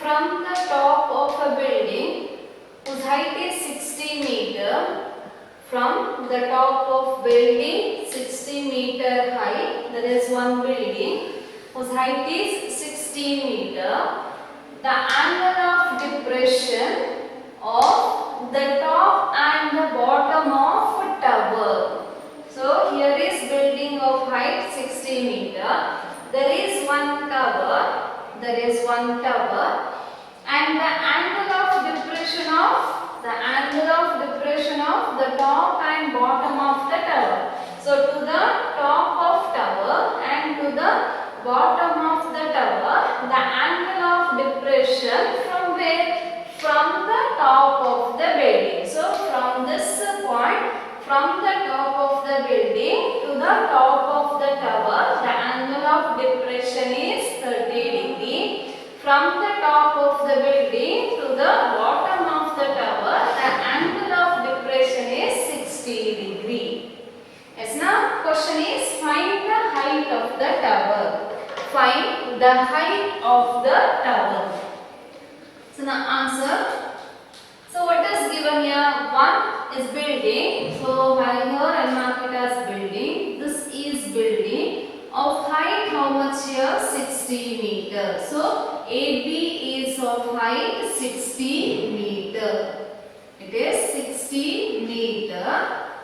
from the top of a building whose height is 60 meter, from the top of building 60 meter height, there is one building whose height is 60 meter, the angle of depression of the top and the bottom of tower. So here is building of height 60 meter. There is one tower. And the angle of depression of the top and bottom of the tower. So to the top of tower and to the bottom of the tower, the angle of depression from where? From the top of the building. So from this point, from the top of the building to the top of the tower, the angle of depression is 30 degree. From the top of the building to the bottom of the tower, the angle of depression is 60 degree. Yes, now question is find the height of the tower. Find the height of the tower. So now answer. So what is given here? One is building. So by here I mark it as building. This is building. Of height how much here? 60 meter. So AB is of height 60 meter. It is 60 meter.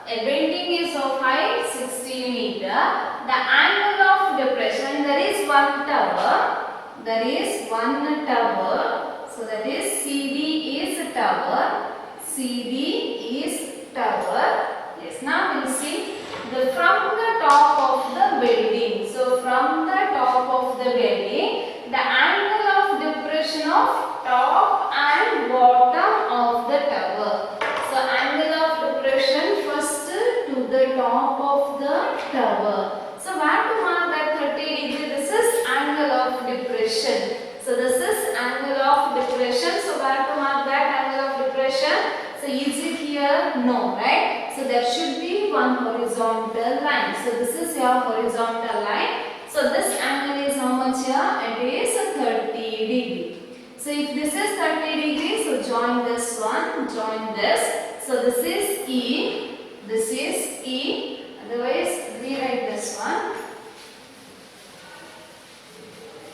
A building is of height 60 meter. The angle of depression, there is one tower. So that is CD is tower. Yes, now we'll see from the top of the building. So from the top of the building, the angle of depression of top and bottom of the tower. So angle of depression first to the top of the tower. So where to mark that 30 degree? This is angle of depression. So this is angle of depression. So where to mark that angle of depression? So is it here? No, right? So there should be one horizontal line. So this is your horizontal line. So this angle is how much here? It is 30 degree. So if this is 30 degree, so join this one, join this. So this is E, this is E. Otherwise, rewrite this one.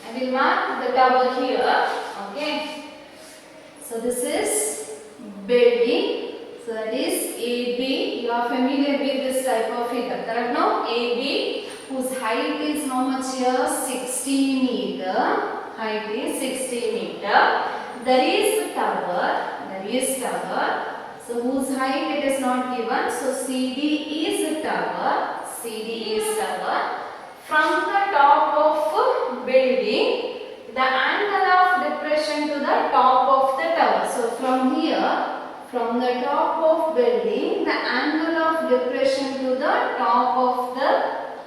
I will mark the tower here. Okay. So this is building. So that is AB. You are familiar with this type of figure, correct? No? AB, whose height is how much here? 60 meter. Height is 60 meter. There is tower. So whose height it is not given. So CD is tower. From the top of building, the angle of depression to the top of the tower. So from here, from the top of building, the angle of depression to the top of the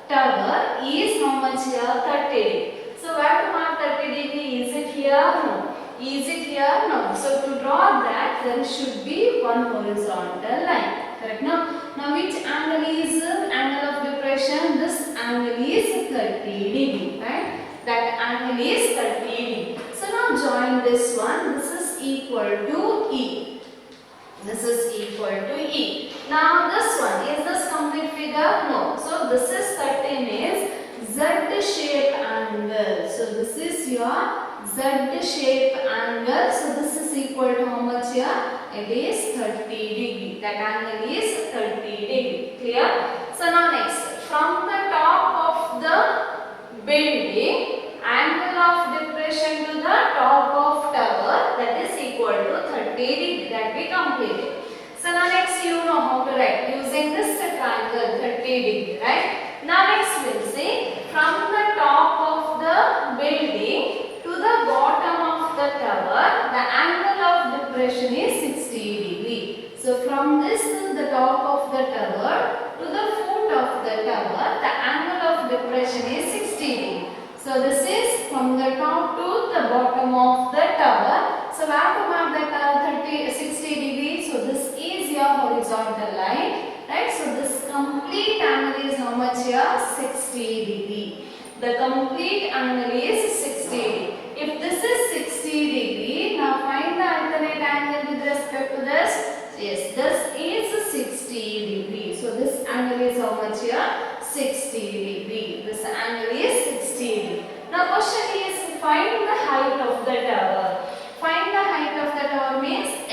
tower is how much here? 30 degree. So where to mark 30 degree? Is it here? No. Is it here? No. So to draw that, there should be one horizontal line. Correct? Now which angle is angle of depression? This angle is 30 degree. Right? That angle is 30 degree. So now join this one. This is equal to E. Now this one, is this complete figure? No. So this is 13 is Z-shape angle. So this is your Z-shape angle. So this is equal to how much here? It is 30 degree. That angle is 30 degree. Clear? So now next, from the top of the building, angle of depression to the top of tower, that is equal to 30 degree. That we completed. So now next you know how to write using this triangle 30 degree, right? Now next we'll see from the top of the building to the bottom of the tower, the angle of depression is 60 degree. So from this to the top of the tower to the foot of the tower, the angle of depression is 60 degree. So this is from the top to the bottom of the tower. So where to mark that 60 degree? So this is your horizontal line, right? So this complete angle is how much here? 60 degree. The complete angle is 60 degree. If this is 60 degree,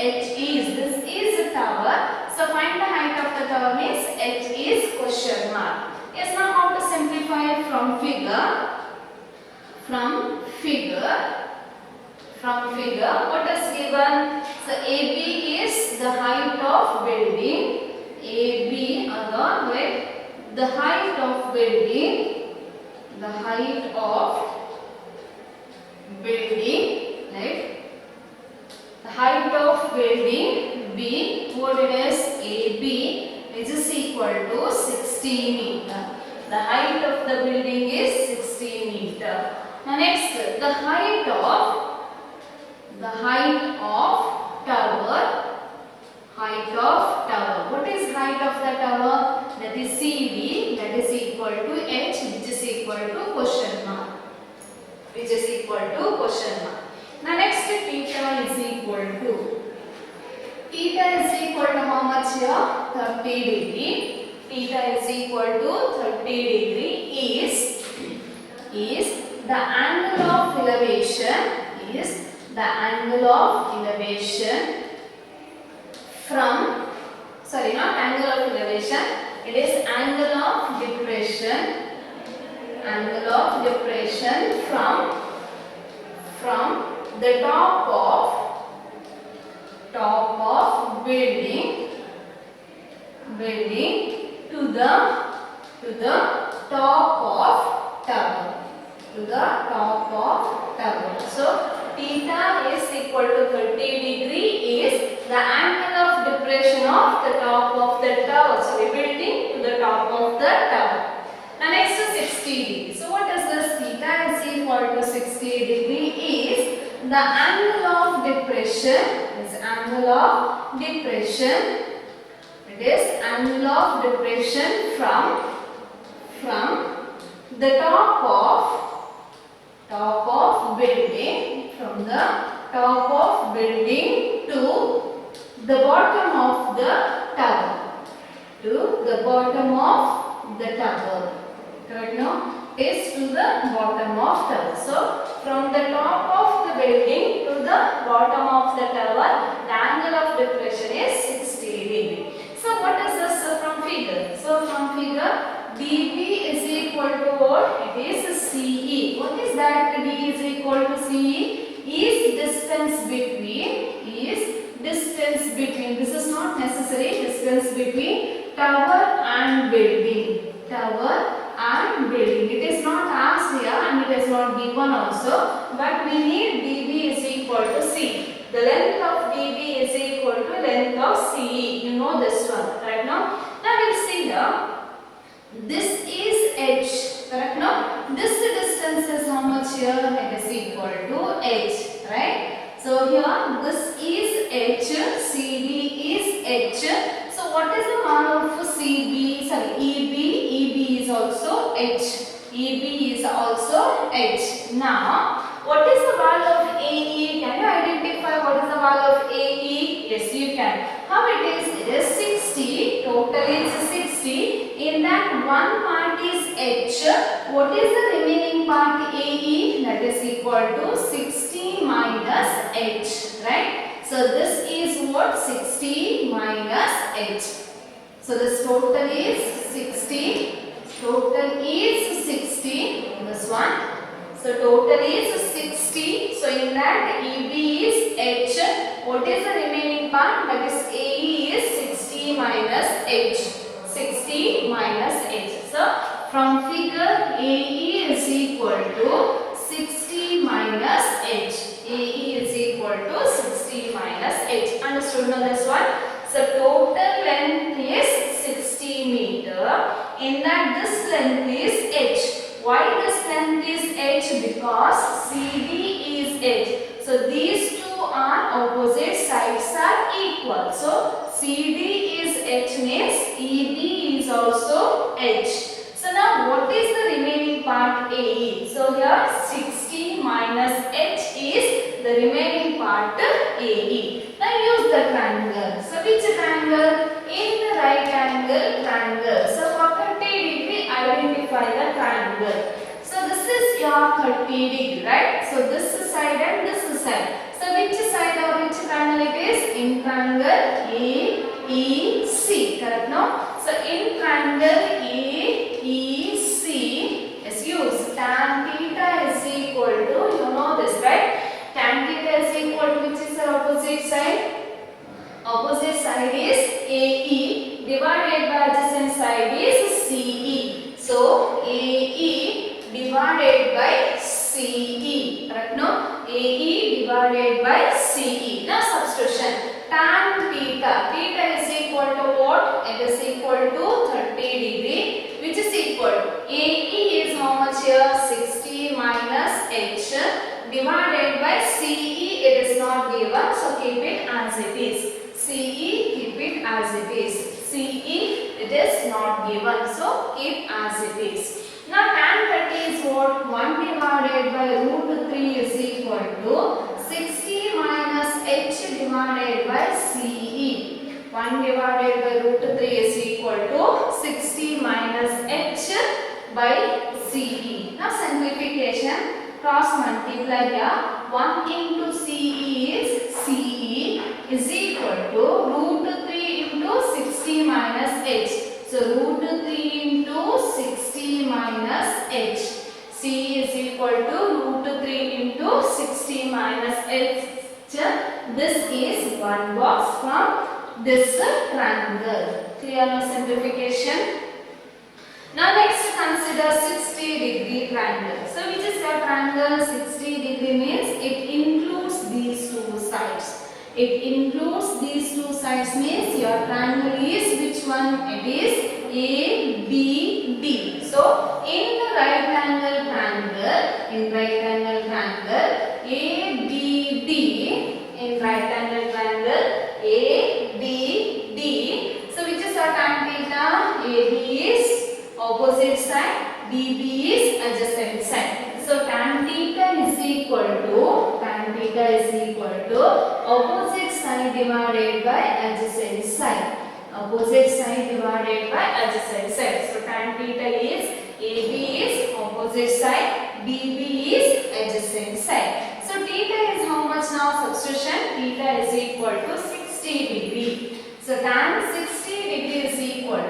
H is. This is a tower. So find the height of the tower means H is question mark. Yes, now how to simplify from figure? From figure, what is given? So AB is the height of building. AB again with the height of building. The height of building, right? The height of building B, what it is? AB, which is equal to 60 meter. The height of the building is 60 meter. Now next, the height of tower. Height of tower. What is height of the tower? That is CD. That is equal to H, which is equal to question mark. Now next, theta is equal to. Theta is equal to how much here? 30 degree. Theta is equal to 30 degree is the angle of elevation from, sorry, not angle of elevation, it is angle of depression from the top of building to the top of tower. So theta is equal to 30 degree is the angle of depression of the top of the tower. So we building to the top of the tower. Now next is 60 degree. So what is this? Theta is equal to 60 degree is the angle of depression. It is angle of depression from the top of building, from the top of building to the bottom of the tower. Correct now? Is to the bottom of tower. So from the top of the building to the bottom of the tower, the angle of depression is 60 degree. So what is this from figure? So from figure, dB is equal to what? It is CE. What is that? D is equal to CE is distance between. This is not necessary. Distance between tower and building. It is not asked here and it is not given also. But we need dB is equal to C. The length of dB is equal to length of CE. You know this one, right now? Now we'll see here. This is H, correct now? This distance is how much here? It is equal to H, right? So here this is H, CD is H. So what is the value of CB? Sorry, EB. EB is also H. EB is also H. Now, what is the value of AE? Can you identify what is the value of AE? Yes, you can. How it is? It is 60. Total is 60. In that one part is H. What is the remaining part AE? That is equal to 60 minus H. Right? So this is what? 60 minus H. So this total is 60. This one. So total is 60. So in that EB is H. What is the remaining part? That is AE is 60 minus H. 60 minus H. So from figure AE is equal to 60 minus H. AE is equal to 60 minus H. Understood now this one? So total length is 60 meter. In that this length is H. Why this length is H? Because CD is H. So these two are opposite sides are equal. So CD is H means EB is also H. So now what is the remaining part AE? So here 60 minus H is the remaining part AE. Now use the triangle. So which triangle? In the right angle triangle. So for 30 degree identify the triangle. So this is your 30 degree, right? So this side and this side. So which side or which triangle it is? In opposite side? Opposite side is AE divided by adjacent side is CE. So AE divided by CE. Correct? No? AE divided by CE. Now substitution. Tan theta. Theta is equal to what? It is equal to 30 degree, which is equal. AE is how much here? 60 minus H divided by CE. It is not given, so keep it as it is. CE, keep it as it is. CE, it is not given, so keep as it is. Now tan 30 is what? 1 divided by root 3 is equal to 60 minus H divided by CE. 1 divided by root 3 is equal to 60 minus H by CE. Now simplification, cross multiply here. 1 into CE is equal to root 3 into 60 minus H. So root 3 into 60 minus H. C is equal to root 3 into 60 minus H. This is one box from this triangle. Clear? No simplification. Now next consider 60 degree triangle. So which is the triangle? 60 degree means it includes these two sides. It includes these two sides means your triangle is which one? It is ABD. So in the right angle triangle, ABD, in right angle triangle ABD. So which is our tan theta? AB is opposite side, BB is adjacent side. So tan theta is equal to opposite side divided by adjacent side. Opposite side divided by adjacent side. So tan theta is AB is opposite side, BB is adjacent side. So theta is how much now? Substitution. Theta is equal to 60 degree. So tan 60 degree is equal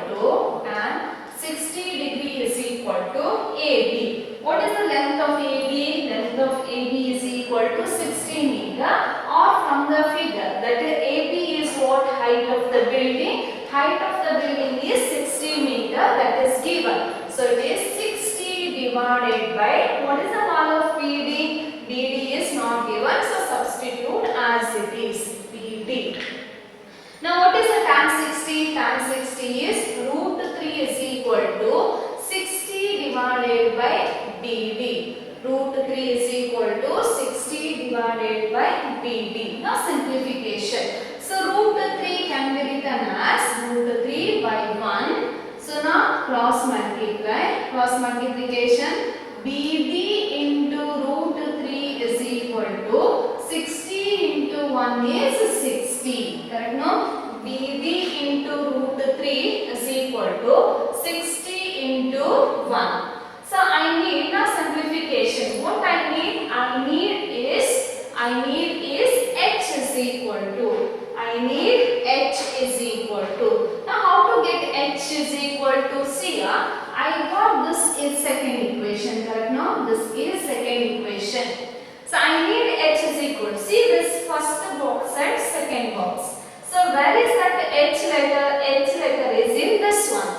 to AB. What is the length of AB? Length of AB is equal to 60 meter, or from the figure that is AB is what? Height of the building. Height of the building is 60 meter, that is given. So it is 60 divided by, what is the value of BD? BD is not given, so substitute as it is, BD. Now what is the tan 60? Tan 60 is root 3 is equal to 60 divided by BD. Root 3 is equal to 60 divided by BD. Now simplification. So root 3 can be written as root 3 by 1. So now cross multiply. Cross multiplication. BD into root 3 is equal to 60 into 1 is 60. Correct? No? BD into root 3 is equal to 60 into 1. So I need now simplification. What I need? I need is H is equal to. Now how to get H is equal to? See, I got this is second equation. Correct? No? This is second equation. So I need H is equal. See this first box and second box. So where is that H letter? H letter is in this one.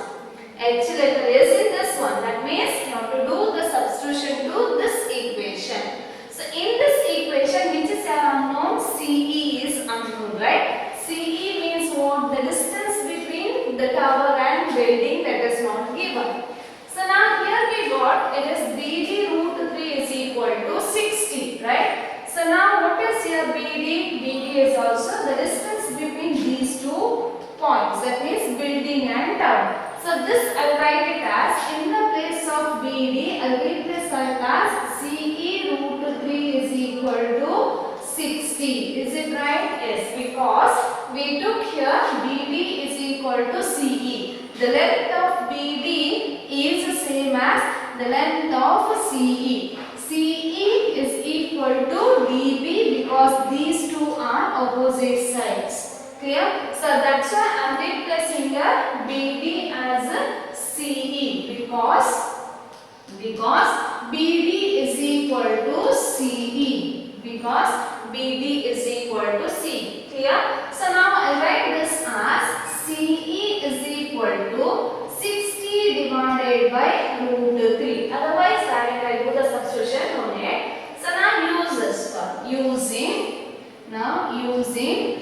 H letter is in this one. That means you have to do the substitution to this equation. So in this equation, which is unknown? CE is unknown, right? CE means what? The distance between the tower and building, that is not given. So now here we got it is BD root 3 is equal to 60, right? So now what is here BD? BD is also the distance between these two points, that means building and tower. So this I will write it as, in the place of BD, I will replace it as CE root 3 is equal to 60. Is it right? Yes, because we took here BD is equal to CE. The length of BD is the same as the length of CE. CE is equal to DB because these two are opposite sides. Clear? So that's why I am replacing here BD as CE because BD is equal to CE. Because BD is equal to CE. Now using,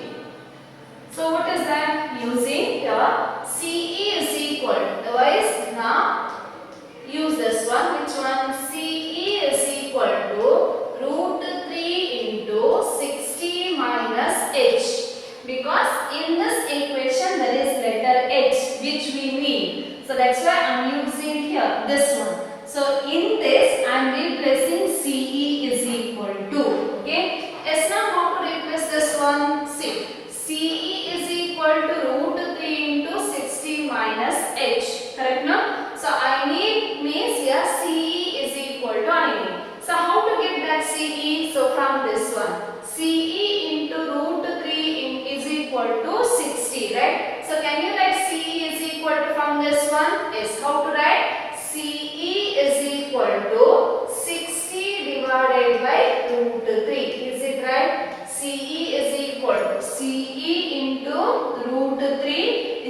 so what is that? Using here CE is equal, otherwise now use this one. Which one? CE is equal to root 3 into 60 minus h. Because in this equation there is letter h which we need. So that's why I am using here this one. So in this I am replacing CE is equal to. Okay. Yes, now how to replace this one? See. CE is equal to root 3 into 60 minus h. Correct now? So I need means here CE is equal to I need. So how to get that CE? So from this one. CE into root 3 is equal to 60, right? So can you write CE is equal to from this one? Yes. How to write? CE is equal to 60 divided by root 3. Is it right? CE is equal to CE into root 3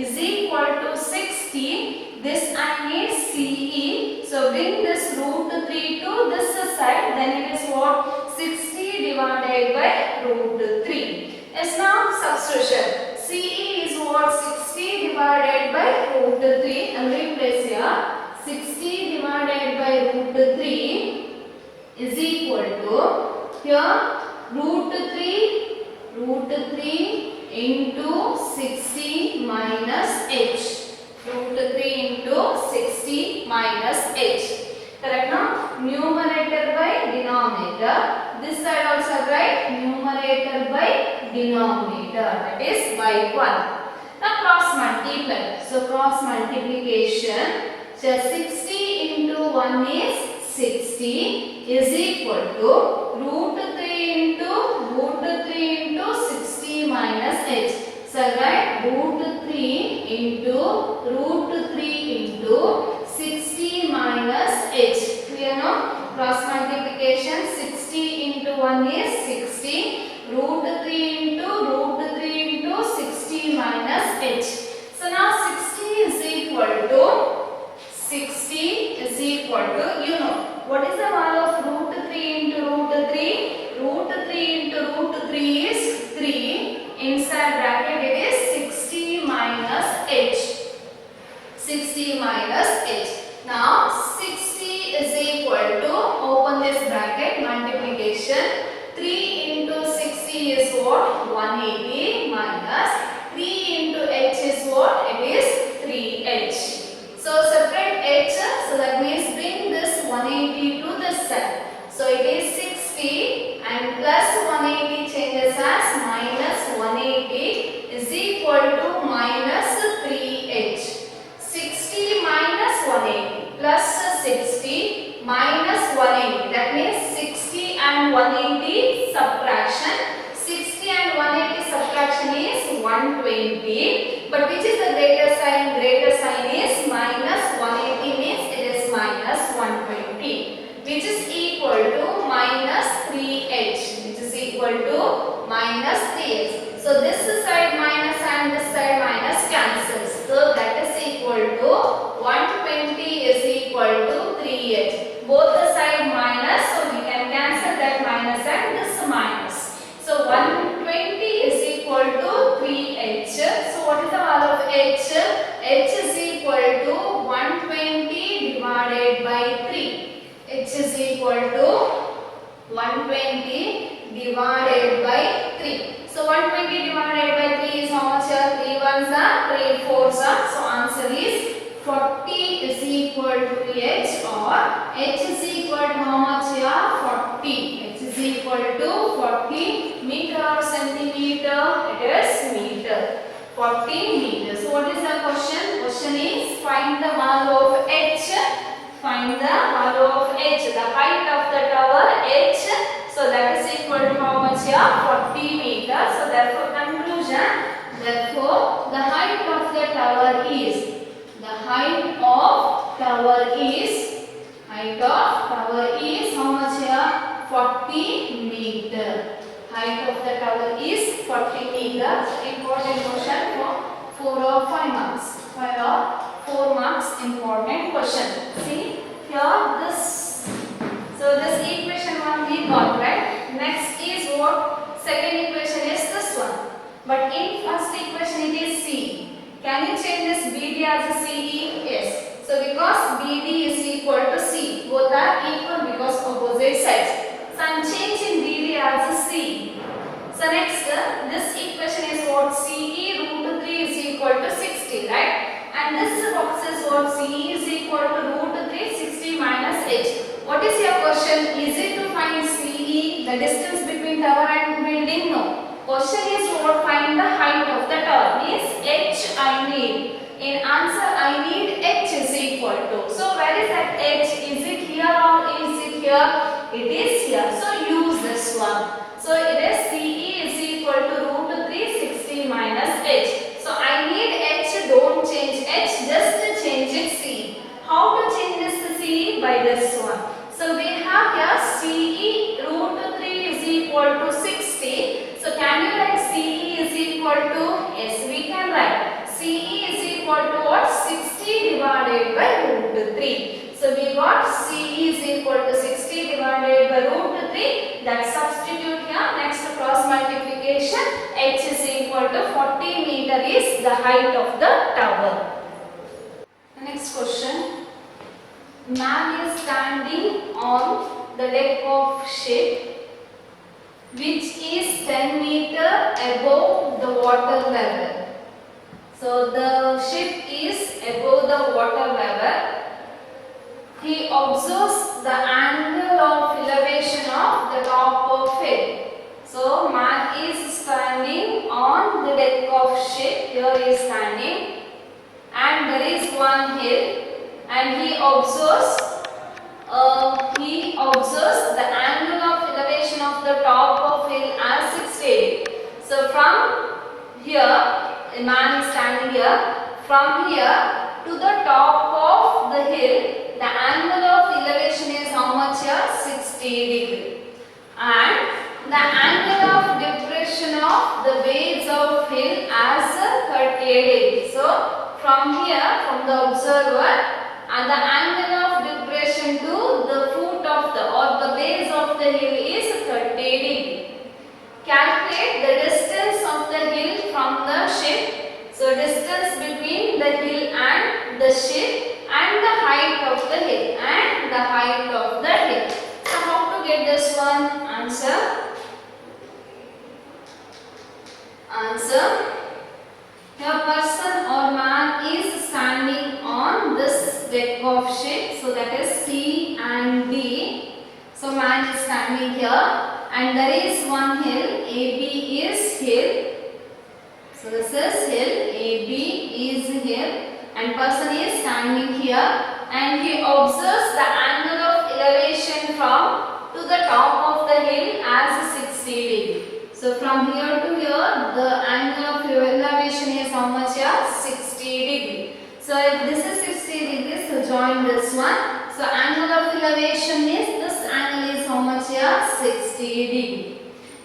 is equal to 60. This I need CE. So bring this root 3 to this side. Then it is what? 60 divided by root 3. Yes, now substitution. CE is what? 60 divided by root 3. And replace here. 60 divided by root 3 is equal to here root 3 into 60 minus h. Root 3 into 60 minus h. Correct now? Numerator by denominator. This side also write numerator by denominator. That is by 1. Now cross multiply. So cross multiplication. So 60 into 1 is 60 is equal to root 3 into 60 minus h. So write root 3 into 60 minus h. Clear now? Cross multiplication 60 into 1 is 60. Root 3 into 60 minus h. So now 60 is equal to you know what is the value of root 3 into root 3? Root 3 into root 3 is 3. Inside bracket it is 60 minus h. 60 minus h. Now 60 is equal to, open this bracket, multiplication. 3 into 60 is what? 180 minus 3 into h is what? It is 3h. So separate h, so that means bring this 180 to this side. So it is 60 and plus 180 changes as minus 180 is equal to minus 3h. 60 minus 180 plus 60 minus 180. That means 60 and 180 subtraction. 60 and 180 subtraction is 120. But which is the greater sign? Greater sign is minus 180 means it is minus 120. Which is equal to minus 3h. Which is equal to minus 3h. So this side minus and this side minus cancels. So that is equal to 120 is equal to 3h. Both the side minus, so we can cancel that minus and this minus. So 120 is equal to 3h. So what is the value of h? H is equal to 120 divided by 3. H is equal to 120 divided by 3. So 120 divided by 3 is how much here? 3 ones are, 3 fours are. So answer is 40 is equal to h, or h is equal to how much here? 40. H is equal to 40 meter or centimeter? It is meter. 40 meters. So what is the question? Question is find the value of h. Find the value of h. The height of the tower h. So that is equal to how much here? 40 meters. So therefore conclusion. Therefore the height of the tower is. The height of tower is. Height of tower is how much here? 40 meter. Height of the tower is 40 meters. Important question for 4 or 5 marks. 5 or 4 marks important question. See here this. So this equation one we got, right? Next is what? Second equation But in first equation it is CE. Can you change this BD as a CE? Yes. So because BD is equal to C, both are equal because opposite sides. So I am changing BD as a C. So next, this equation is what? CE root 3 is equal to 60, right? And this box is what? CE is equal to root 3 60 minus h. What is your question? Is it to find CE, the distance between tower and building? No. Question is what? Find the height of the tower. Means h I need. In answer I need h is equal to. So where is that h? Is it here or is it here? It is here. So use this one. So it is CE is equal to root 360 minus h. So I need h, don't change h, just change it C. How to change this to C? By this one. So we have here CE root 3 is equal to 60. So can you write CE is equal to? Yes, we can write. CE is equal to what? 60 divided by root 3. So we got CE is equal to 60 divided by root 3. That substitute here. Next cross multiplication. H is equal to 40 meter is the height of the tower. The next question. Man is standing on the deck of ship which is 10 meter above the water level. So the ship is above the water level. He observes the angle of elevation of the top of it. So man is standing on the deck of ship. Here he is standing, and there is one hill, and he observes the angle of elevation of the top of hill as 60. So from here, a man is standing here. From here to the top of the hill, the angle of elevation is how much here? 60 degree. And the angle of depression of the base of hill as 38 degree. So from here, from the observer, and the angle of depression to the foot of the base of the hill is 30 degree. Calculate the distance of the hill from the ship. So distance between the hill and the ship, and the height of the hill, and the height of the hill. So how to get this one? Answer. Here person or man is standing on this deck of ship. So that is C and D. So man is standing here, and there is one hill. AB is hill. So this is hill. AB is hill. And person is standing here, and he observes the angle of elevation from to the top of the hill as 60 degree. So from here to here, the angle of elevation is how much here? 60 degree. So if this is 60 degrees, so join this one. So angle of elevation is, this angle is how much here? 60 degree.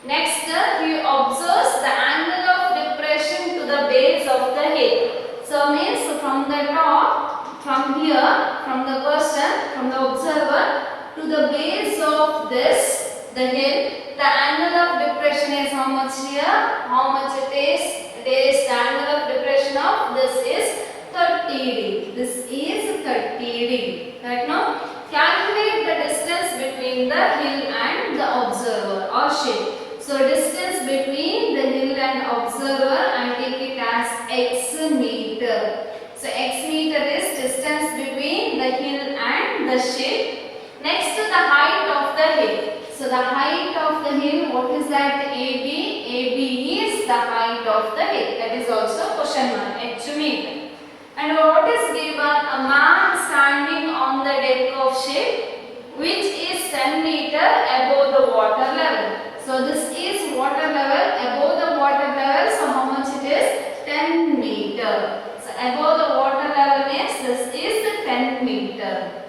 Next, he observes the angle of depression to the base of the hill. So means from the top, from here, from the person, from the observer to the base of this, the hill, the angle of depression is how much here? How much it is? It is the angle of depression of this is 30 degree. This is 30 degree. Right now, calculate the distance between the hill and the observer or ship. So distance between the hill and observer, I take it as x meter. So x meter is distance between the hill and the ship. Next to the height of the hill. So the height of the hill, what is that? AB. AB is the height of the hill. That is also question mark. H meter. And what is given? A man standing on the deck of ship which is 10 meter above the water level. So this is water level, above the water level. So how much it is? 10 meter. So above the water level means this is 10 meter.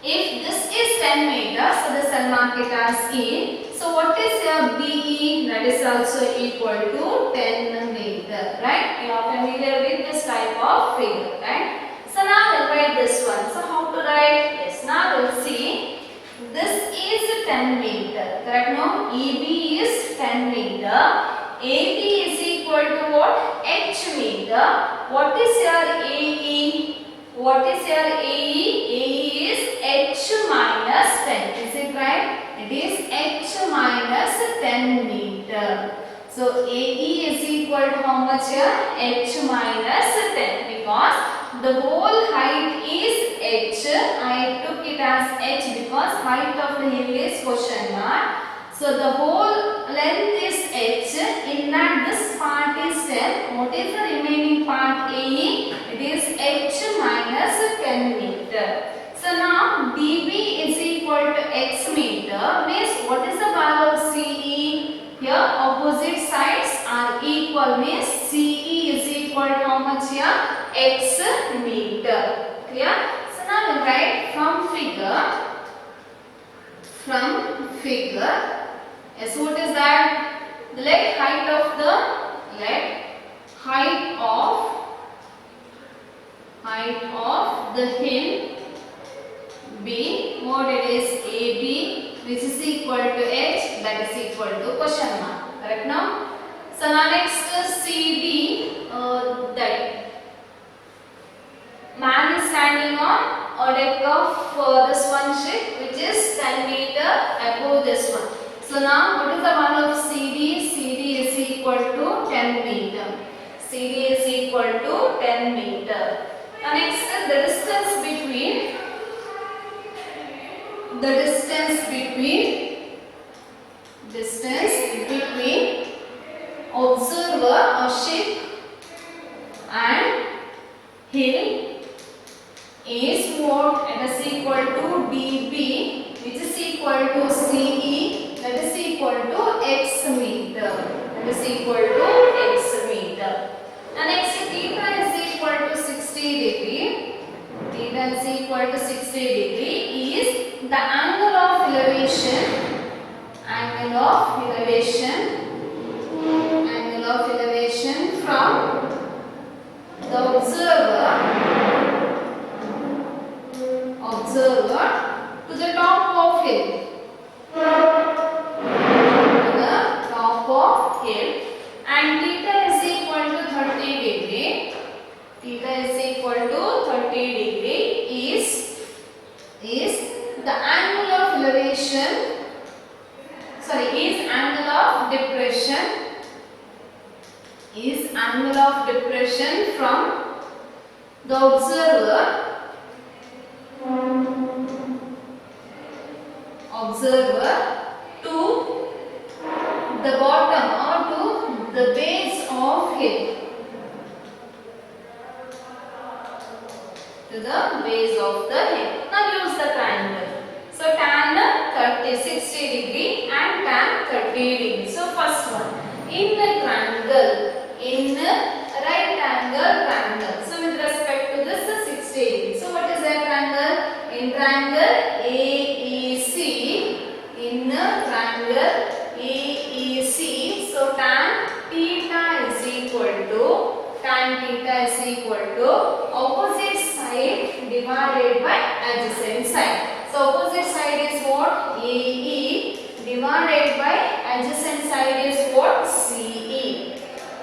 If this is 10 meters, so this I'll mark it as E. So what is your BE? That is also equal to 10 meter, right? You are familiar with this type of figure, right? So now we'll write this one. So how to write? Yes, now we'll see. This is 10 meter, correct? No, EB is 10 meter. AB is equal equal to what? H meter. What is your AE? What is your AE? AE is H minus 10. Is it right? It is H minus 10 meter. So AE is equal to how much here? H minus 10, because the whole height is H. I took it as H because height of the hill is question mark. So the whole length is H. In that this part is 10. What is the remaining part AE? It is H minus 10 meter. So now dB is equal to X meter. Means what is the value of CE? Here opposite sides are equal, means CE is equal to how much here? X meter. Clear? So now we write from figure. Yes, what is that? The leg height of the hill B, what it is AB, which is equal to H, that is equal to question mark. Correct now? So now next CD, that man is standing on a deck of this one ship, which is 10 meter above this one. So now what is the value of CD? CD is equal to 10 meter. CD is equal to 10 meter. Now next the distance between observer or ship and hill is what? It is equal to dB, which is equal to CE, that is equal to X meter. That is equal to X meter. And next theta is equal to 60 degree. Theta is equal to 60 degree is the angle of elevation. Angle of elevation from the observer to the top of hill. And theta is equal to 30 degree. Theta is equal to 30 degree is the angle of elevation. Is angle of depression. Is angle of depression from the observer to the bottom or to the base of hill. To the base of the hill. Now use the triangle. So tan 60 degree and tan 30 degree. So first one, in the triangle, in right angle triangle. So with respect to this 60 degree. So what is that triangle? In triangle AEC, in triangle AEC, so tan theta is equal to opposite side divided by adjacent side. So opposite side is what? AE divided by adjacent side is what? CE.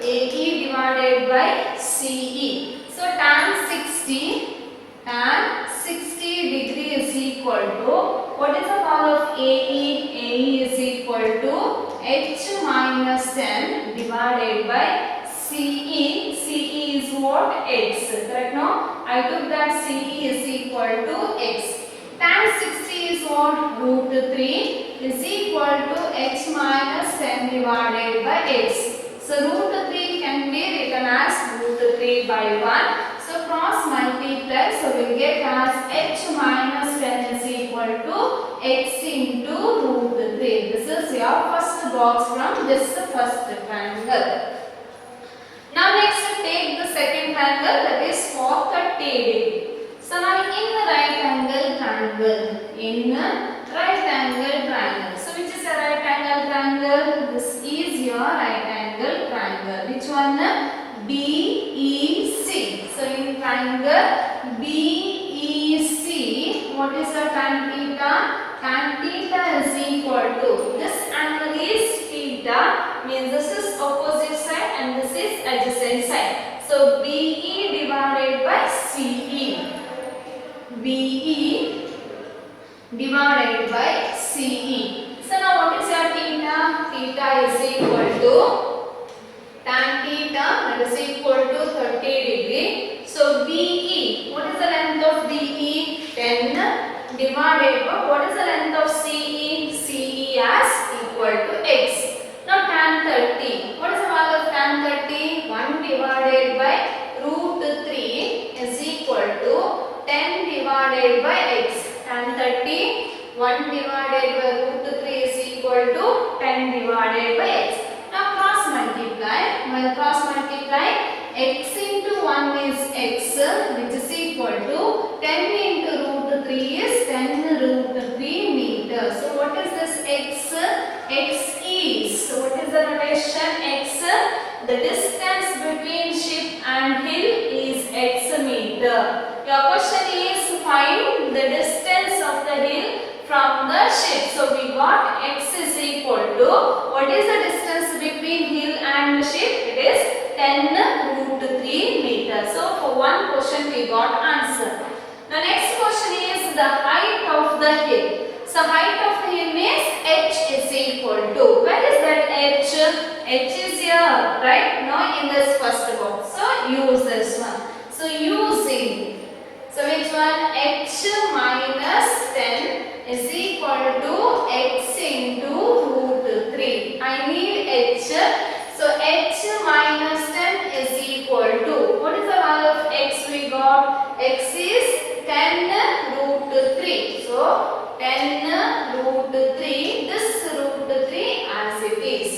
AE divided by CE. So tan 60 degree is equal to, what is the value of AE? AE is equal to H minus 10 divided by CE. CE is what? X. Correct now? I took that CE is equal to X. Tan 60 is what? Root 3 is equal to H minus 10 divided by X. So root 3 can be written as root 3 by 1. So cross multiply. So we will get as H minus 10 is equal to X into root 3. This is your first box from this first triangle. Now next take the second triangle, that is for 30 degree. So now in the right angle triangle, so which is a right angle triangle? This is your right angle triangle. Which one? BEC. So in triangle BEC, what is the tan theta? Tan theta is equal to, this angle is theta, means this is opposite side and this is adjacent side. So BE divided by CE. BE divided by CE. So now what is your theta? Theta is equal to tan theta, that is equal to 30 degree. So BE, what is the length of BE? 10 divided by what is the length of CE? CE as equal to x. Now tan 30, what is the value of tan 30? 1 divided by root 3 is equal to 10 divided by x. Tan 30, 1 divided by root 3 is equal to 10 divided by x. Now cross multiply. When cross multiply, x into 1 is x, which is equal to 10 into root 3 is 10 root 3 meters. So what is this x? X is, so what is the relation? X, the distance between ship and hill is x meter. Your question is find the distance of the hill from the ship. So we got x is equal to, what is the distance between hill and ship? It is 10 root 3 meters. So for one question we got answer. The next question is the height of the hill. So height of the hill means h is equal to, where is that h? H is here, right? Now in this first box. So use this one. So using, so which one? H minus 10 is equal to x into root 3. I need h. So h minus 10 is equal to, what is the value of x we got? X is 10 root 3. So 10 root 3, this root 3 as it is.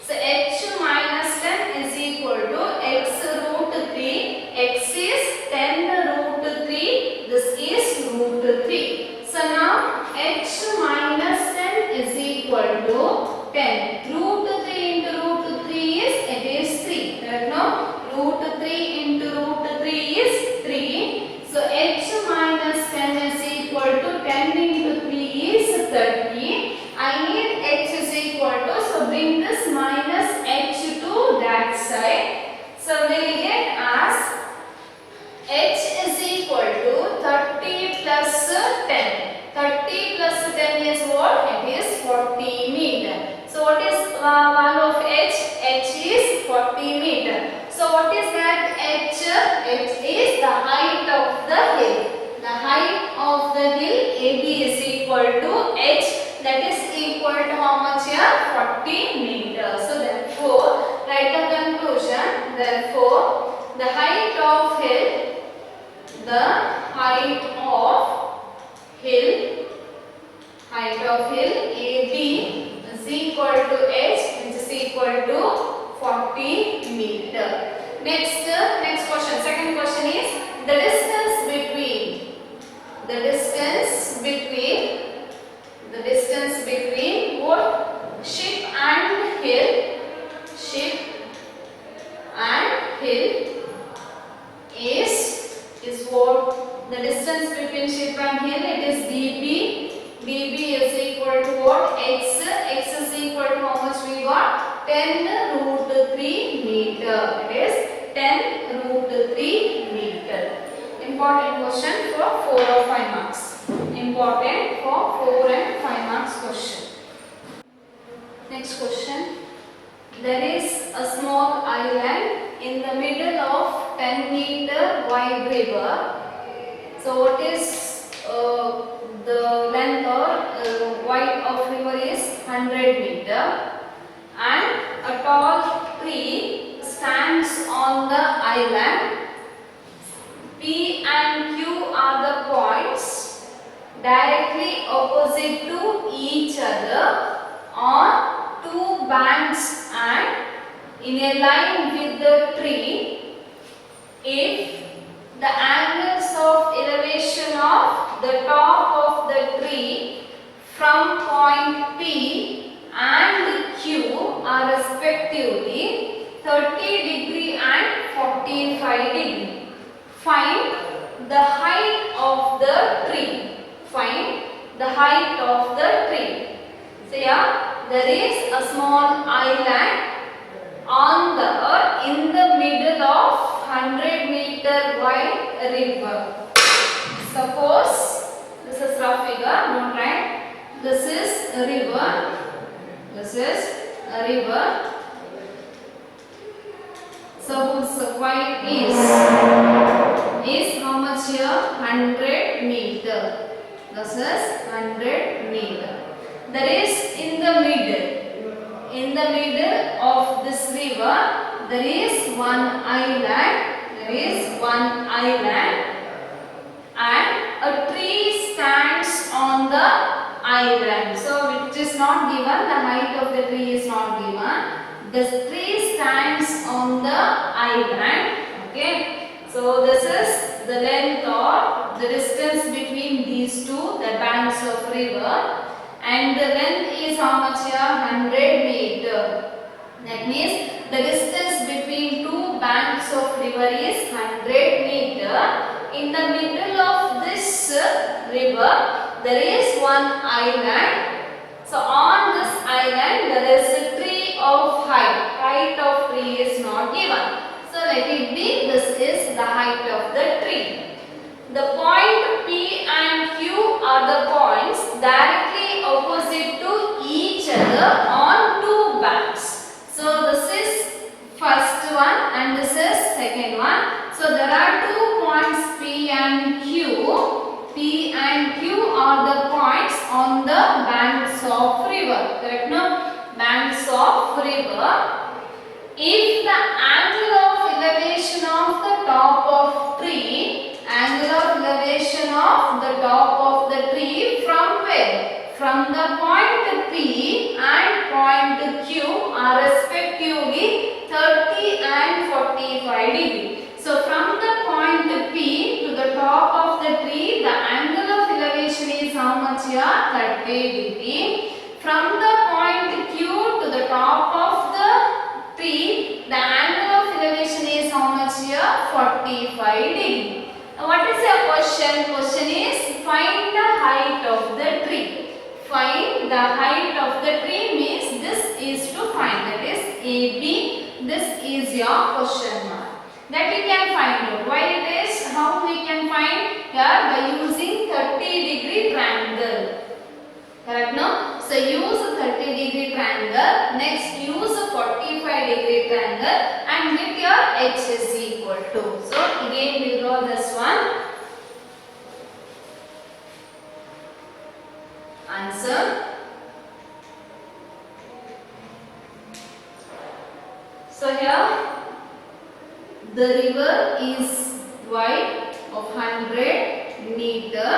So h minus 10 is equal to x root 3. X is 10 root 3. This is root 3. So now h minus 10 is equal to 10. Root 3 into root 3 is, it is 3. Right now root 3 into root 3 is 3. So h minus 10 is equal to 10 into 3 is 30. I need h is equal to, so bring this minus h to that side. So we will get as h is equal to 30 plus 10. 30 plus 10 is what? It is 40 meter. So what is value of h? H is 40 meter. So what is that h? H is the height of the hill. The height of the hill AB is equal to h, that is equal to how much here? 40 meters. So therefore, write the conclusion. Therefore, the height of hill, AB is equal to h, which is equal to 40 meter. Next question. Second question is the distance between what? Ship and hill. Ship and hill is what? The distance between ship and hill, it is dB. dB is equal to what? X. X is equal to how much we got? 10 root 3 meter. It is 10 root 3 meter. Important question for 4 or 5 marks. Important for 4 and 5 marks question. Next question. There is a small island in the middle of 10 meter wide river. So what is the length or width of river is 100 meter, and a tall tree stands on the island. P and Q are the points directly opposite to each other on two banks and in a line with the tree. If the angles of elevation of the top of the tree from point P and Q are respectively 30 degree and 45 degree. Find the height of the tree. Find the height of the tree. So here there is a small island on the in the 100-meter wide river. Suppose this is rough figure, don't write. This is a river. This is a river. Suppose the wide is how much here? 100 meter. This is 100 meter. There is in the middle of this river, there is one island. There is one island. And a tree stands on the island. So which is not given, the height of the tree is not given. The tree stands on the island. Okay. So this is the length or the distance between these two, the banks of river. And the length is how much here? 100 meter. That means the distance between two banks of river is 100 meter. In the middle of this river, there is one island. So on this island, there is a tree of height. Height of tree is not given. So let it be, this is the height of the tree. The point P and Q are the points directly opposite to each other on two banks. So this is first one and this is second one. So there are 2 points P and Q. P and Q are the points on the banks of river. Correct? No? Banks of river. If the angle of elevation of the top of tree, angle of elevation of the top of the tree from where? From the point P and point Q are respectively 30 and 45 degree. So from the point P to the top of the tree, the angle of elevation is how much here? 30 degree. From the point Q to the top of the tree, the angle of elevation is how much here? 45 degree. Now what is your question? Question is find the height of the tree. Find the height of the tree means this is to find, that is AB. This is your question mark. That you can find out. Why it is? How we can find? Here by using 30 degree triangle. Correct? No? So use a 30 degree triangle. Next use a 45 degree triangle and get your H is equal to. So again we will draw this one. Answer. So here the river is wide of 100 meter.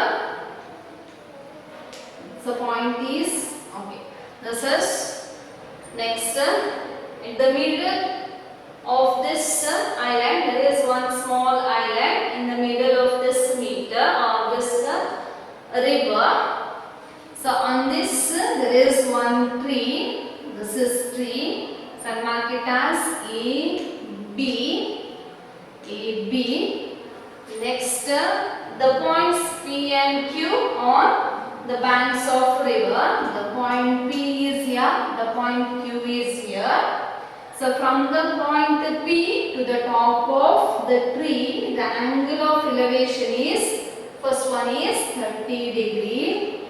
So point is okay. This is next in the middle of this island. There is one small island in the middle of this meter or this river. So on this there is one tree. This is tree. So mark it as A B. Next the points P and Q on the banks of river. The point P is here, the point Q is here. So from the point P to the top of the tree, the angle of elevation is, first one is 30 degree.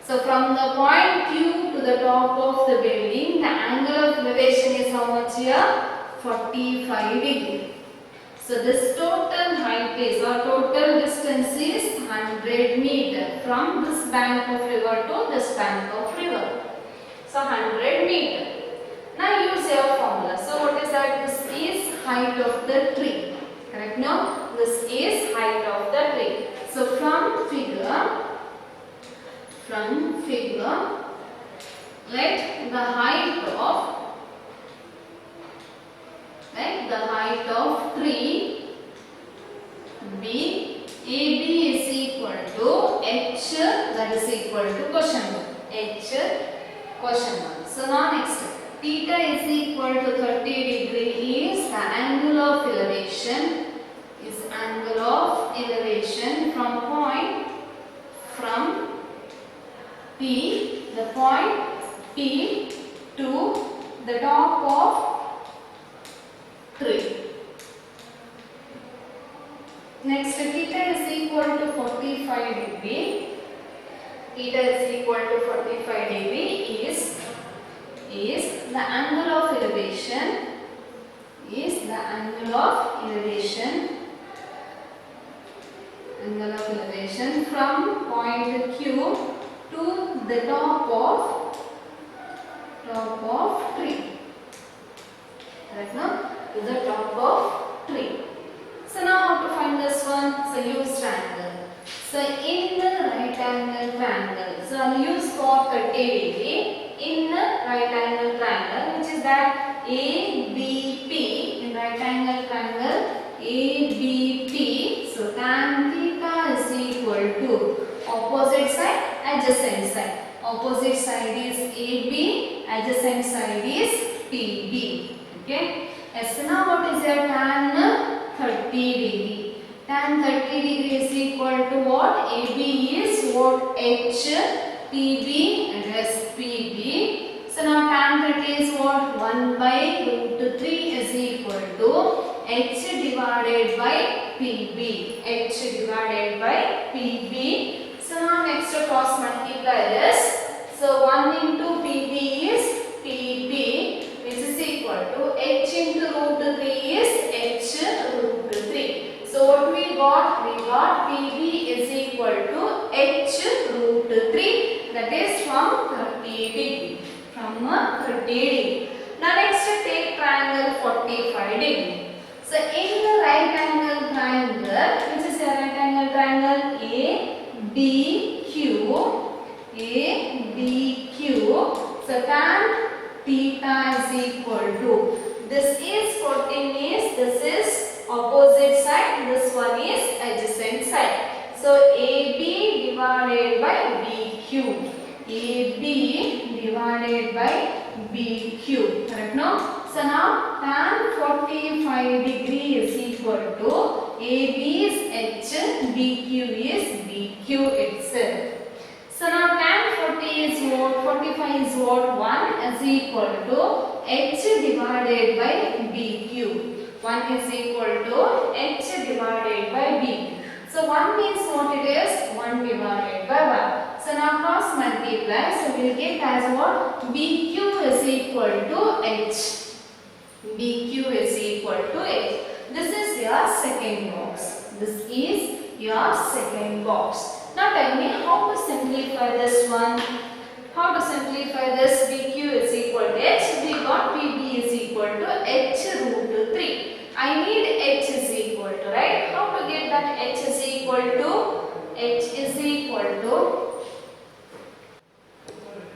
So from the point Q to the top of the building, the angle of elevation is how much here? 45 degree. So this total height is or total distance is 100 meter from this bank of river to this bank of river. So 100 meter. Now use your formula. So what is that? This is height of the tree. Correct? No? This is height of the tree. So from figure, let the height of tree be AB is equal to H, that is equal to question mark. H question mark. So now next, theta is equal to 30 degree is the angle of elevation. Is angle of elevation from P, the point P to the top of tree. Next, theta is equal to 45 degree. Theta is equal to 45 degree is the angle of elevation. Is the angle of elevation. Angle of elevation from point Q to the top of tree. Right now, to the top of tree. So now how to find this one? So use triangle. So in the right angle triangle, so I'll use for 30 degree in the right angle triangle, which is that ABP. In right angle triangle ABP, so tan theta is equal to opposite side, adjacent side. Opposite side is AB, adjacent side is PB. Okay. Yes, so now what is your tan 30 degree? Tan 30 degree is equal to what? AB is what? H, PB and S PB. So now tan 30 is what? 1 by root 3 is equal to H divided by PB. H divided by PB. So now next to cross multiply this. So 1 into PB is PB, which is equal to H into root 3 is H root 3. So what we got? We got PB is equal to H root 3. That is from 30 degree. From 30 degree. Now next take triangle 45 degree. So in the right angle triangle, which is a right angle triangle ADQ. So tan theta is equal to, this is hypotenuse, this is opposite side, this one is adjacent side. So AB divided by BQ. AB divided by BQ. Correct now? So now tan 45 degree is equal to AB is H, BQ is BQ itself. So now tan 40 is what? 45 is what? 1 is equal to H divided by BQ. 1 is equal to H divided by BQ. So 1 means what it is? 1 divided by 1. So now cross multiply. So we will get as what? BQ is equal to H. BQ is equal to H. This is your second box. This is your second box. Now tell me how to simplify this one. How to simplify this? BQ is equal to H. We got PB is equal to H root 3. I need H is equal to, right? How to get that H is equal to? H is equal to,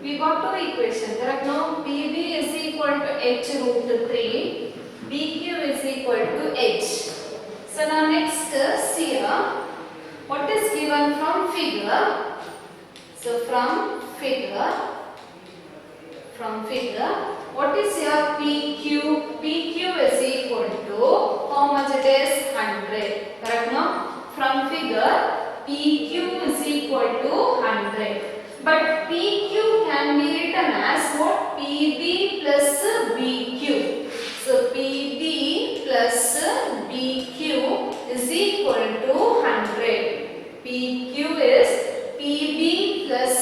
we got two equations, correct? Now PB is equal to H root 3. BQ is equal to H. So now next see here. What is given from figure? So from figure, what is your PQ? PQ is equal to, how much it is? 100. Correct now? From figure, PQ is equal to 100. But PQ can be written as what? PB plus BQ. So PB plus BQ is equal to 100. PQ is PB plus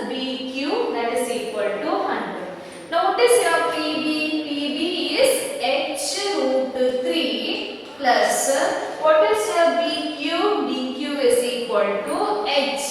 BQ, that is equal to 100. Now what is your PB? PB is H root 3 plus, what is your BQ? BQ is equal to H,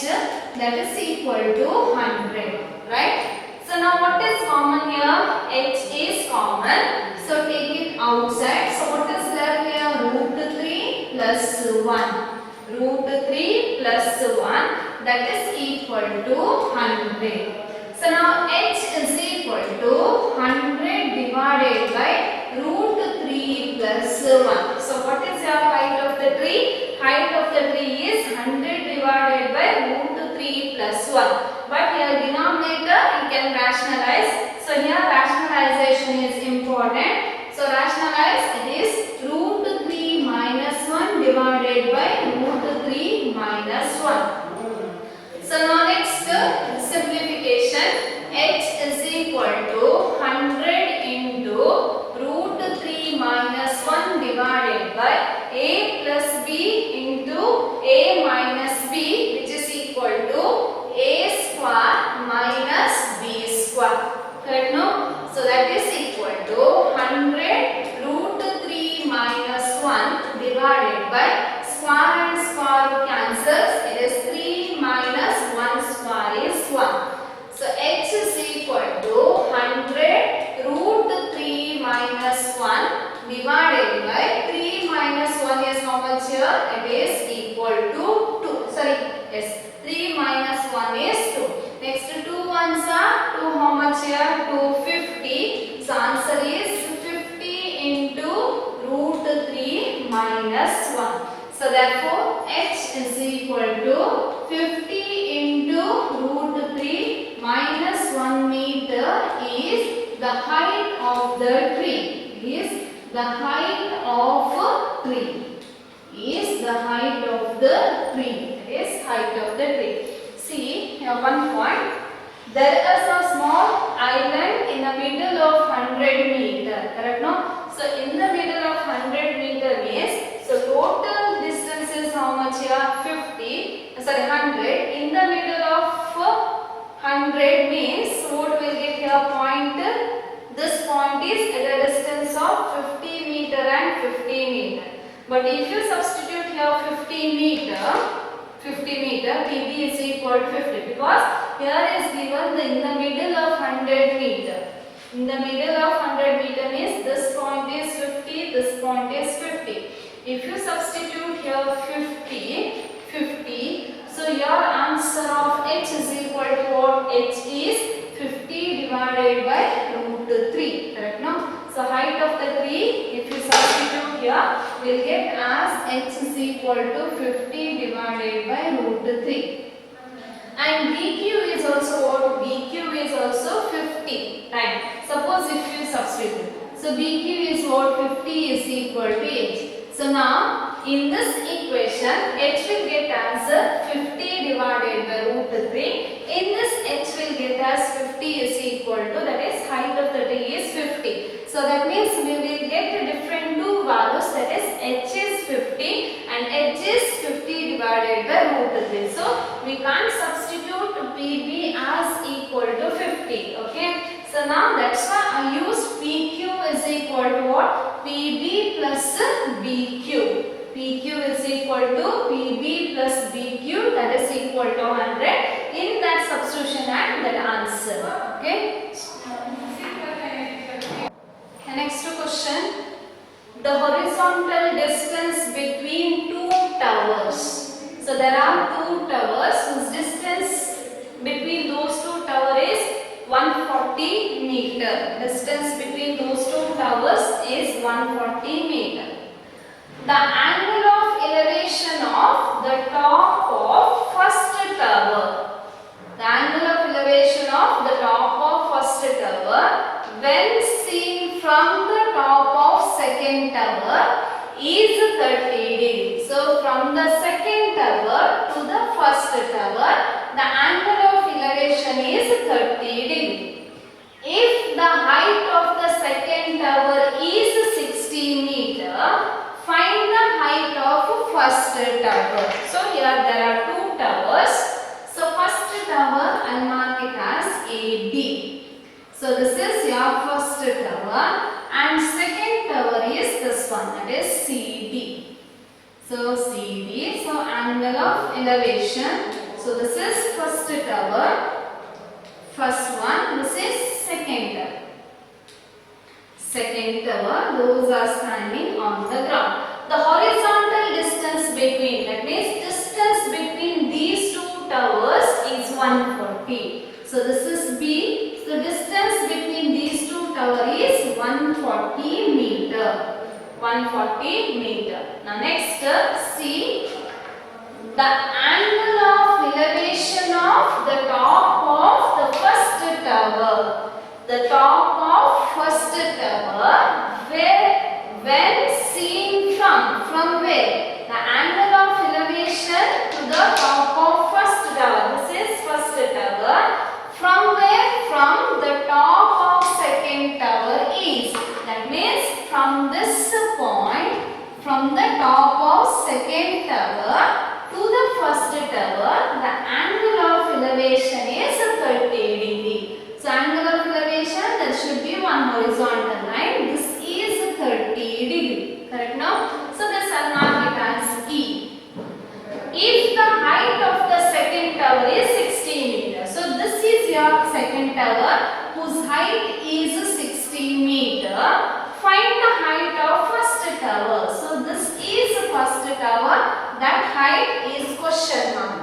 that is equal to 100, right? So now what is common here? H is common. So take it outside. So what is left here? Root 3 plus 1. Root 3 plus 1, that is equal to 100. So now H is equal to 100 divided by root 3 plus 1. So what is your height of the tree? Height of the tree is 100 divided by root 3 plus 1. But here denominator you can rationalize. So here rationalization is important. So rationalize, it is root 3 minus 1 divided by root 3 minus 1. So now next simplification. H is equal to 100 into root 3 minus 1 divided by A plus B into a minus b, which is equal to a square minus b square. Correct, no? So that is equal to 100 root 3 minus 1 divided by square and square cancels. It is 3 minus 1 square is 1. So h is equal to 100 root 3 minus 1 divided by 3 minus 1 is how much here? It is equal to 2. Sorry, yes. 3 minus 1 is 2. Next 2 ones are 2 how much here? 250. So answer is 50 into root 3 minus 1. So therefore h is equal to 50 into root 3 minus 1 meter is the height of the tree. Is the height of tree. Is the height of the tree. Is height of the tree. See here one point. There is a small island in the middle of 100 meter. Correct, no? So in the middle of 100 meter means, so total distance is how much here? 50. Sorry, 100. In the middle of 100 means, what will get here? Point. This point is at a distance of 50 meter and 50 meter. But if you substitute here 50 meter, PB is equal to 50 because here is given in the middle of 100 meter. In the middle of 100 meter means this point is 50, this point is 50. If you substitute here 50, so your answer of h is equal to what? H is 50 divided by root 3. Correct, no? So height of the tree, if you substitute here, will get as h is equal to 50 divided by root 3. And BQ is also what? BQ is also 50. Right. Suppose if you substitute. So BQ is what? 50 is equal to h. So now in this equation, h will get as 50 divided by root 3. In this h will get as 50 is equal to, that is height of the tree is 50. So that means we will get different two values, that is h is 50 and h is 50 divided by root 3. So we can't substitute PB as equal to 50. Okay. So now that's why I use PQ is equal to what? PB plus BQ. PQ is equal to PB plus BQ, that is equal to 100. In that substitution and that answer. Okay. Next question. The horizontal distance between two towers. So there are two towers whose distance between those two towers is 140 meter. Distance between those two towers is 140 meter. The angle of elevation of the top of first tower. The angle of elevation of the top of first tower when seen from the top of second tower is 30 degrees. So from the second tower to the first tower, the angle of elevation is 30 degrees. If the height of the second tower is 60 meter, find the height of first tower. So here there are two towers. So first tower I'll mark it as AB. So this is your first tower and second tower is this one, that is CD. So CD, so angle of elevation. So this is first tower, first one, this is second tower. Second tower, those are standing on the ground. The horizontal distance between, that means distance between these two towers is 140. So this is B. So distance between these two towers is 140 meter. 140 meter. Now next, see the angle of elevation of the top of the first tower. The top of first tower, where when seen from where? The angle of elevation to the top of first tower. This is first tower. From where? From the top of second tower is. That means from this point, from the top of second tower to the first tower, the angle of elevation is 30 degree. So angle of elevation, there should be one horizontal line. This is 30 degree. Correct now? So this I'll mark it as E. If the height of the second tower is 60 meters, so this is your second tower whose height is 60 meter. Find the height of first tower. So this is first tower. That height is question mark.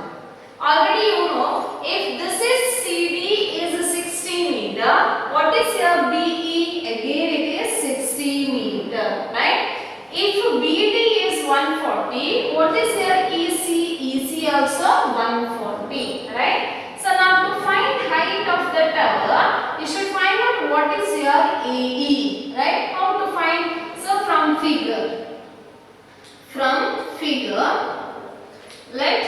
Already you know, if this is CD is 60 meter, what is your BE? Again it is 60 meter, right? If BD is 140, what is your EC? EC also 140, right? So now to find height of the tower, you should find out what is your AE, right? How to find? So from figure, let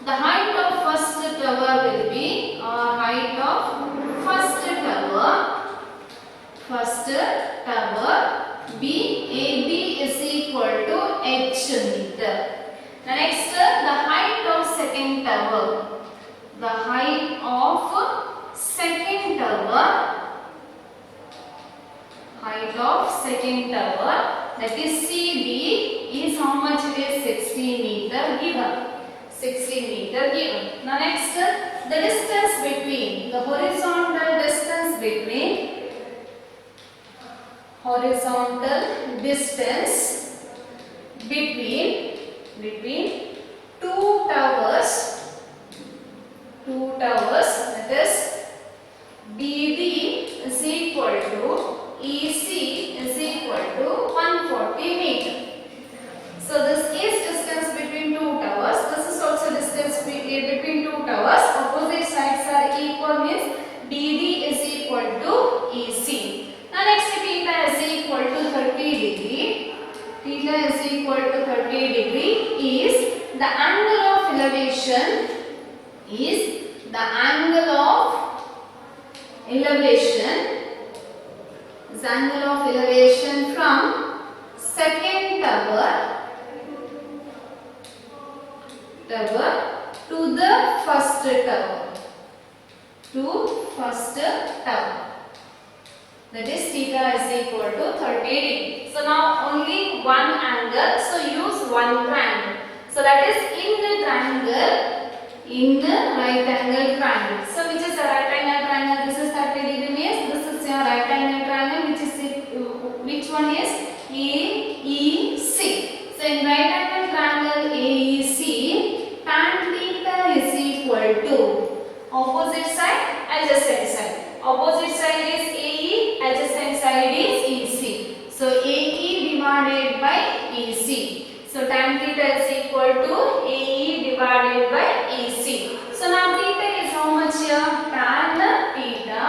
the height of first tower will be height of first tower B, AB is equal to H meter. The next, the height of second tower. The height of second tower, that is CB, is how much it is? 60 meter given. 60 meter given. Now next, the distance between, the horizontal distance between two towers, that is BD is equal to EC is equal to 140 meter. So this is distance between two towers. This is also distance between two towers. Opposite sides are equal, means BD is equal to EC. Now next, theta is equal to 30 degree. Theta is equal to 30 degree is the angle of elevation from second tower to the first tower. That is theta is equal to 30 degree. So now only one angle, so use one triangle. So that is in the right angle triangle. So which is a right angle triangle? This is 30 degree means this is your right angle triangle, which one is AEC. So in right angle triangle AEC, tan theta is equal to opposite side, adjacent side. Opposite side is AE, adjacent side is EC. So AE divided by EC. So tan theta is equal to AE divided by EC. So now theta is how much here? Tan theta,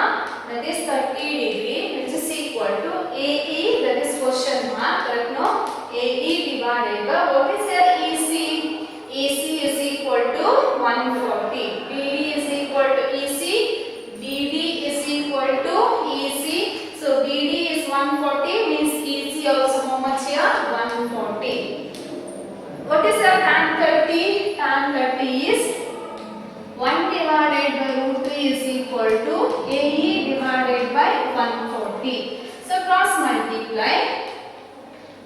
that is 30 degree, which is equal to AE, that is question mark, correct no? AE divided by, what is your EC? EC is equal to 140. BD is equal to EC. BD is equal to EC. So BD is 140, means EC also how much here? 140. What is your tan 30? Tan 30 is 1 divided by root 3 is equal to AE divided by 140. So cross multiply.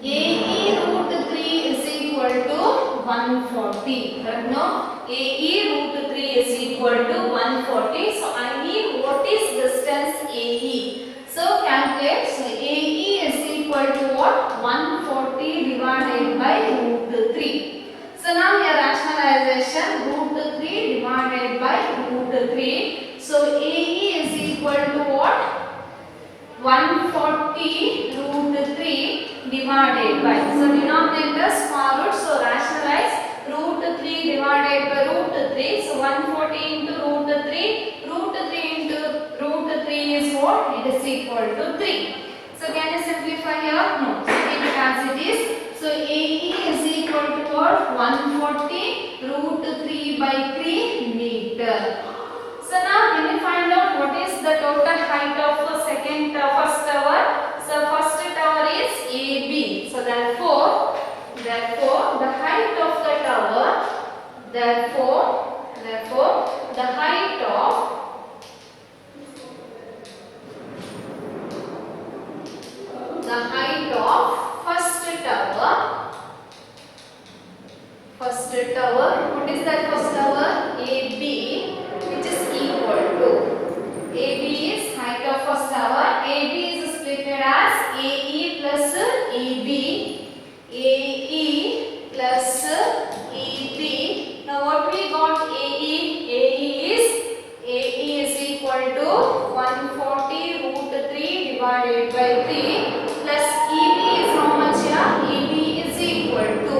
AE root 3 is equal to 140. Correct no? AE root 3 is equal to 140. So I need what is distance AE. So calculate. So AE is equal to what? 140 divided by root 3. So now your rationalization, root 3 divided by root 3. So AE is equal to what? 140 root 3 divided by. So denominator square root. So rationalize root 3 divided by root 3. So 140 into root 3. Root 3 into root 3 is what? It is equal to 3. So can you simplify here? No. So keep it as it is. So AE is equal to what? 140 root 3 by 3 meter. So now can you find out what is the total height of the first tower? So first tower is AB. So therefore the height of the tower tower. What is that first tower? AB, which is equal to AB is height of first tower. AB is split as AE plus EB. AE plus EB. Now what we got? AE. AE is equal to 140 root 3 divided by 3 plus EB is how much here? EB is equal to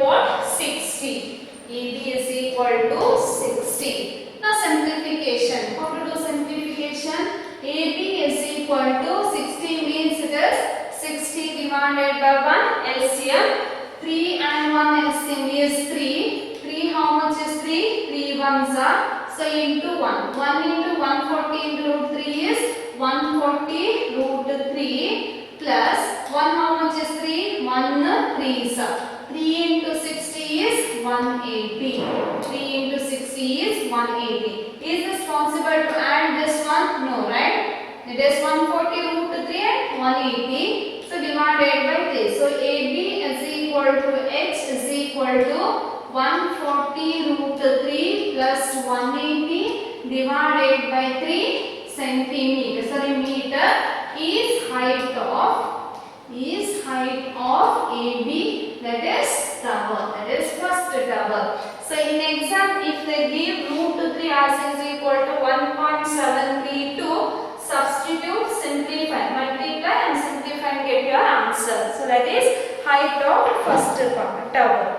what? 60. EB is equal to 60. Now simplification. How to do simplification? AB is equal to 60 means it is 60 divided by 1 LCM. 3 and 1 LCM is 3. 3 how much is 3? 3 ones are. So into 1. 1 into 140 into root 3 is 140 root 3 plus 1 how much is 3? 1 3s are. 3 into 60 is 180. 3 into 60 is 180. Is this possible to add this one? No, right? It is 140 root 3 and 180. So divided by 3. So AB is equal to H is equal to 140 root 3 plus 180 divided by 3 centimeter. Sorry, meter is height of AB, that is tower, that is first tower. So in exam, if they give root 3 as is equal to 1.732, substitute, simplify, multiply and simplify and get your answer. So that is height of first tower.